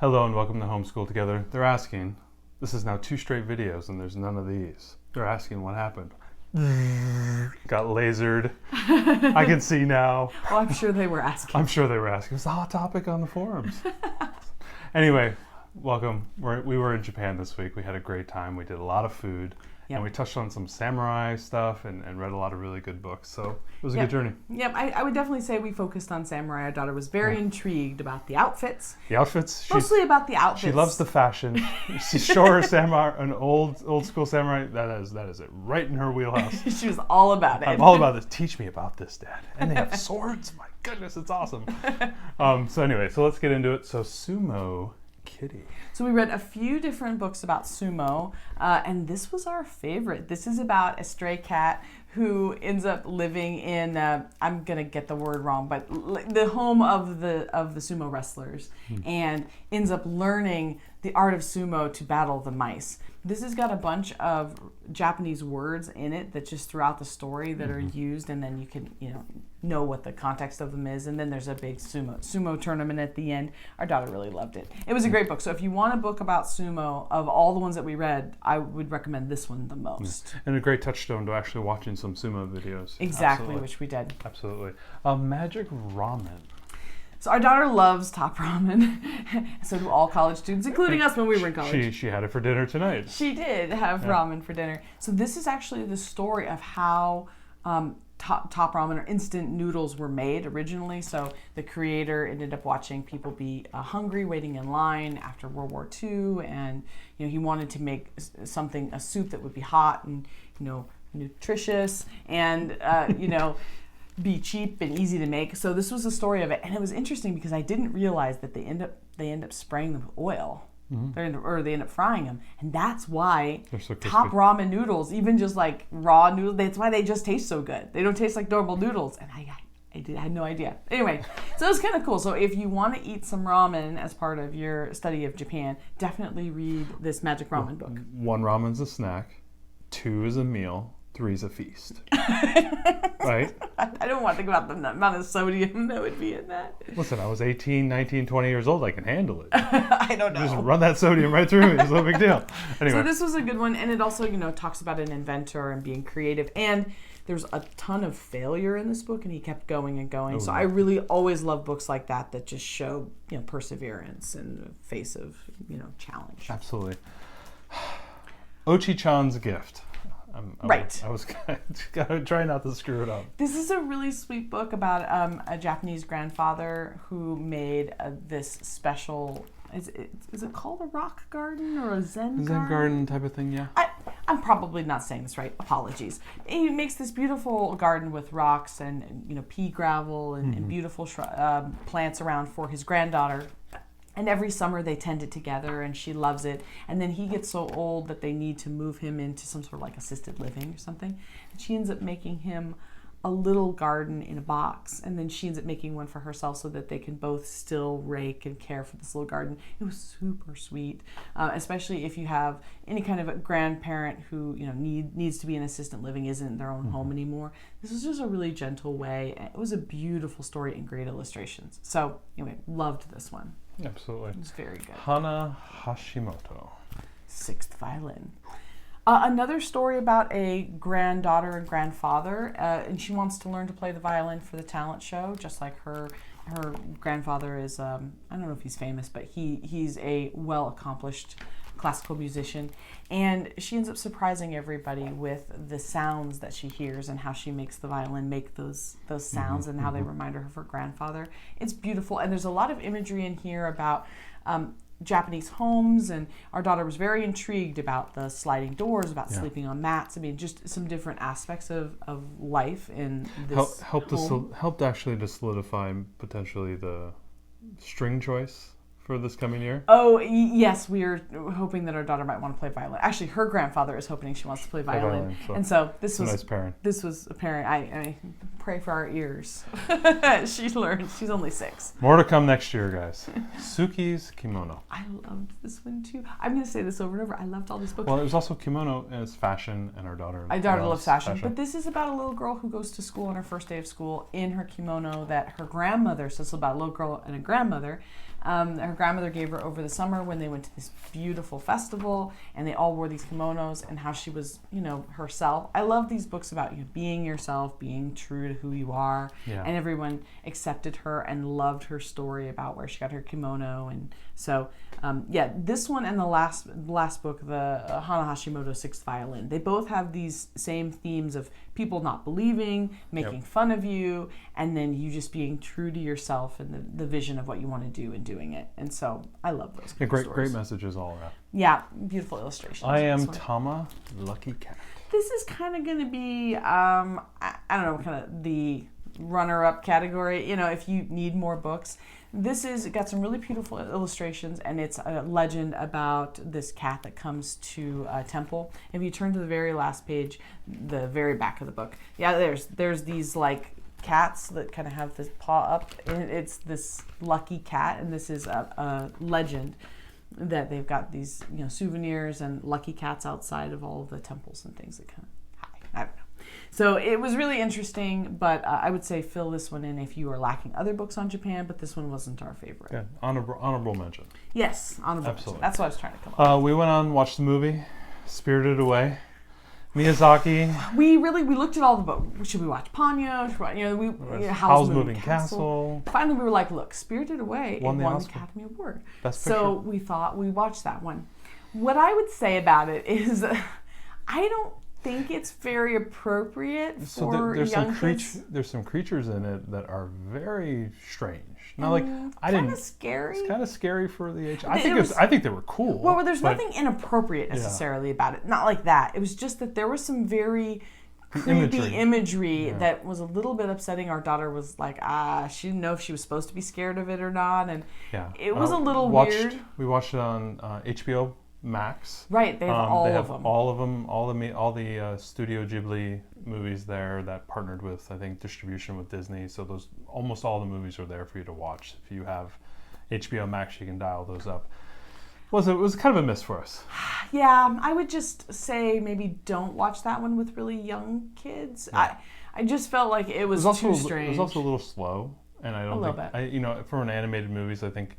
Hello and welcome to Homeschool Together. They're asking, this is now 2 straight videos and there's none of these. They're asking what happened. Got lasered. I can see now. Well, I'm sure they were asking. I'm sure they were asking. It's a hot topic on the forums. Anyway, welcome. We were in Japan this week. We had a great time. We did a lot of food. Yep. And we touched on some samurai stuff and read a lot of really good books. So it was a good journey. Yep, I would definitely say we focused on samurai. Our daughter was very intrigued about the outfits. The outfits? Mostly about the outfits. She loves the fashion. She's sure samurai, an old school samurai, that is it. Right in her wheelhouse. She was all about it. I'm all about this. Teach me about this, Dad. And they have swords? My goodness, it's awesome. So anyway, so let's get into it. So Sumo Kitty. So we read a few different books about sumo, and this was our favorite. This is about a stray cat who ends up living in, I'm going to get the word wrong, but the home of the sumo wrestlers, and ends up learning the art of sumo to battle the mice. This has got a bunch of Japanese words in it that just throughout the story that are used, and then you can know what the context of them is. And then there's a big sumo tournament at the end. Our daughter really loved it. It was a great book. So if you want a book about sumo, of all the ones that we read, I would recommend this one the most. And a great touchstone to actually watching some sumo videos. Exactly, Absolutely. Which we did. Absolutely. Magic Ramen. So our daughter loves top ramen. So do all college students, including us when we were in college. She had it for dinner tonight. She did have ramen for dinner. So this is actually the story of how top ramen or instant noodles were made originally. So the creator ended up watching people be hungry, waiting in line after World War II, and he wanted to make a soup that would be hot and nutritious and be cheap and easy to make. So this was the story of it, and it was interesting because I didn't realize that they end up spraying them with oil. They end up frying them, and that's why top ramen noodles, even just like raw noodles, that's why they just taste so good. They don't taste like normal noodles, and I had no idea. Anyway, so it was kind of cool. So if you want to eat some ramen as part of your study of Japan, definitely read this Magic Ramen book. 1 ramen's a snack, 2 is a meal, 3 is a feast. Right? I don't want to think about the amount of sodium that would be in that. Listen, I was 18, 19, 20 years old. I can handle it. I don't know. Just run that sodium right through me. It's no big deal. Anyway. So this was a good one, and it also, talks about an inventor and being creative. And there's a ton of failure in this book, and he kept going and going. So I really always love books like that just show, perseverance in the face of, challenge. Absolutely. Ochi-chan's gift. I was trying not to screw it up. This is a really sweet book about a Japanese grandfather who made this special. Is it called a rock garden or a Zen garden type of thing? Yeah. I'm probably not saying this right. Apologies. He makes this beautiful garden with rocks and pea gravel and beautiful plants around for his granddaughter. And every summer they tend it together, and she loves it. And then he gets so old that they need to move him into some sort of like assisted living or something. And she ends up making him a little garden in a box. And then she ends up making one for herself so that they can both still rake and care for this little garden. It was super sweet, especially if you have any kind of a grandparent who needs to be in assisted living, isn't in their own home anymore. This was just a really gentle way. It was a beautiful story and great illustrations. So anyway, loved this one. Absolutely. It was very good. Hana Hashimoto. 6th violin. Another story about a granddaughter and grandfather, and she wants to learn to play the violin for the talent show, just like her grandfather is, I don't know if he's famous, but he's a well-accomplished classical musician, and she ends up surprising everybody with the sounds that she hears and how she makes the violin make those sounds and how they remind her of her grandfather. It's beautiful, and there's a lot of imagery in here about Japanese homes, and our daughter was very intrigued about the sliding doors, about sleeping on mats. I mean, just some different aspects of life in this helped actually to solidify potentially the string choice for this coming year? Oh, yes. We are hoping that our daughter might want to play violin. Actually, her grandfather is hoping she wants to play violin. And so this was a nice pairing. This was a pairing. I pray for our ears. She learned. She's only 6. More to come next year, guys. Sukis Kimono. I loved this one too. I'm going to say this over and over. I loved all these books. Well, there's also kimono as fashion, and our daughter loves fashion. But this is about a little girl who goes to school on her first day of school in her kimono that her grandmother, so it's about a little girl and a grandmother, Her grandmother gave her over the summer when they went to this beautiful festival, and they all wore these kimonos, and how she was, herself. I love these books about you being yourself, being true to who you are, and everyone accepted her and loved her story about where she got her kimono. And so, this one and the last book, the Hana Hashimoto Sixth Violin, they both have these same themes of people not believing, making fun of you, and then you just being true to yourself and the vision of what you want to do and doing it. And so I love those kind of stories. Great messages all around. Yeah, beautiful illustrations. I am Tama Lucky Cat. This is kind of going to be, I don't know, kind of the runner-up category. If you need more books, it got some really beautiful illustrations, and it's a legend about this cat that comes to a temple. If you turn to the very last page, the very back of the book, there's these like cats that kind of have this paw up, and it's this lucky cat, and this is a legend that they've got these souvenirs and lucky cats outside of all of the temples and things that kind of hide. I don't know. So it was really interesting, but I would say fill this one in if you are lacking other books on Japan, but this one wasn't our favorite. Yeah, honorable mention. Yes, honorable Absolutely. mention. That's what I was trying to come up with. We went on and watched the movie, Spirited Away. Miyazaki. We looked at all the books. Should we watch Ponyo? Howl's Moving Castle. Finally, we were like, look, Spirited Away won the Academy Award. Best so picture. We thought we watched that one. What I would say about it is, I don't think it's very appropriate for young kids. There's some creatures in it that are very strange. Not kind of scary. It's kind of scary for the age. I think they were cool. Well, there's nothing inappropriate necessarily about it. Not like that. It was just that there was some very creepy imagery that was a little bit upsetting. Our daughter was like, she didn't know if she was supposed to be scared of it or not, and it was a little weird. We watched it on HBO Max. Right, they have all of them. All the Studio Ghibli movies there that partnered with, I think, distribution with Disney. So almost all the movies are there for you to watch. If you have HBO Max, you can dial those up. It was kind of a miss for us. Yeah, I would just say maybe don't watch that one with really young kids. Yeah. I just felt like it was too strange. It was also a little slow, and I don't think for an animated movies, I think.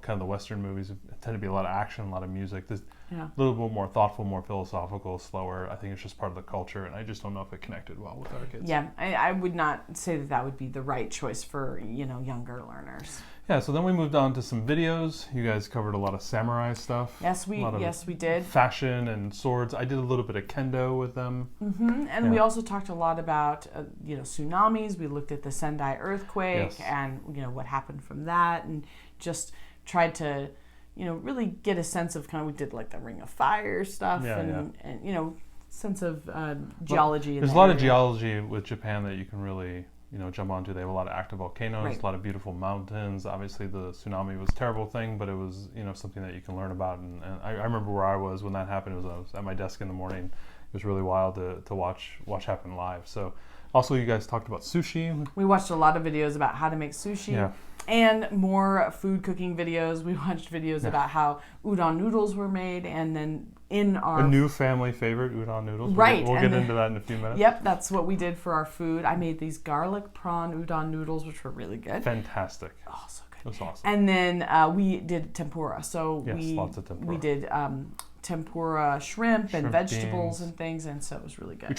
Kind of the Western movies tend to be a lot of action, a lot of music. This a little bit more thoughtful, more philosophical, slower. I think it's just part of the culture, and I just don't know if it connected well with our kids. Yeah, I would not say that would be the right choice for younger learners. Yeah, so then we moved on to some videos. You guys covered a lot of samurai stuff. Yes, we did. Fashion and swords. I did a little bit of kendo with them. Mm-hmm. And we also talked a lot about tsunamis. We looked at the Sendai earthquake and what happened from that, and just tried to really get a sense of we did like the Ring of Fire stuff and sense of geology. There's a lot of geology with Japan that you can really jump onto. They have a lot of active volcanoes, a lot of beautiful mountains. Obviously, the tsunami was a terrible thing, but it was something that you can learn about. And I remember where I was when that happened. I was at my desk in the morning. It was really wild to watch happen live. So, also, you guys talked about sushi. We watched a lot of videos about how to make sushi. And more food cooking videos. We watched videos about how udon noodles were made, and then a new family favorite, udon noodles. Right. We'll get into that in a few minutes. Yep, that's what we did for our food. I made these garlic prawn udon noodles, which were really good. Fantastic. Oh, so good. It was awesome. And then we did tempura. So lots of tempura. We did tempura shrimp and vegetables and things, and so it was really good. We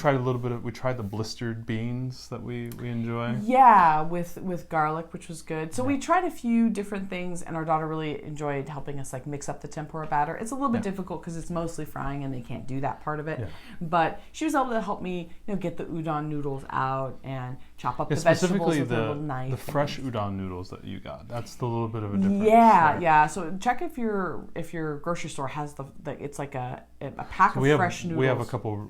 tried the blistered beans that we enjoy. Yeah, with garlic, which was good. So we tried a few different things, and our daughter really enjoyed helping us mix up the tempura batter. It's a little bit difficult because it's mostly frying and they can't do that part of it. Yeah. But she was able to help me get the udon noodles out and chop up the vegetables with a little knife. The fresh udon noodles that you got. That's the little bit of a difference. Yeah. So check if your grocery store has it's like a pack of fresh noodles. We have a couple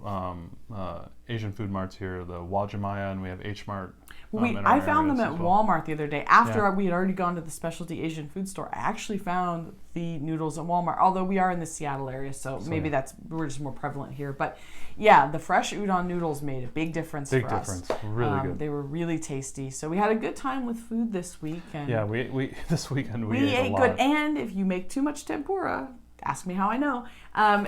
Asian food marts here, the Wajimaya, and we have H Mart. I found them at Walmart the other day. After we had already gone to the specialty Asian food store, I actually found the noodles at Walmart. Although we are in the Seattle area, so maybe we're just more prevalent here. But yeah, the fresh udon noodles made a big difference for us. Really good. They were really tasty. So we had a good time with food this week. And we this weekend we ate a lot. good. And if you make too much tempura, ask me how I know.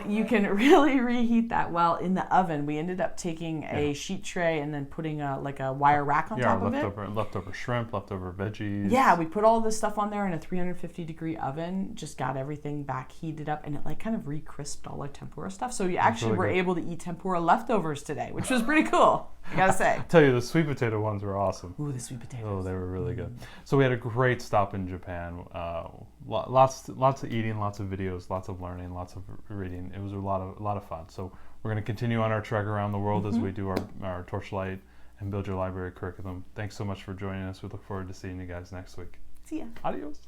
You can really reheat that well in the oven. We ended up taking a sheet tray and then putting a wire rack on top of it. Leftover shrimp, leftover veggies. Yeah, we put all this stuff on there in a 350-degree oven. Just got everything back heated up, and it like kind of re-crisped all our tempura stuff. So you actually were able to eat tempura leftovers today, which was pretty cool. I gotta say. I tell you, the sweet potato ones were awesome. Ooh, the sweet potatoes. Oh, they were really good. So we had a great stop in Japan. Lots of eating, lots of videos, lots of learning, lots of reading. It was a lot of fun. So we're going to continue on our trek around the world as we do our Torchlight and Build Your Library curriculum. Thanks so much for joining us. We look forward to seeing you guys next week. See ya. Adios.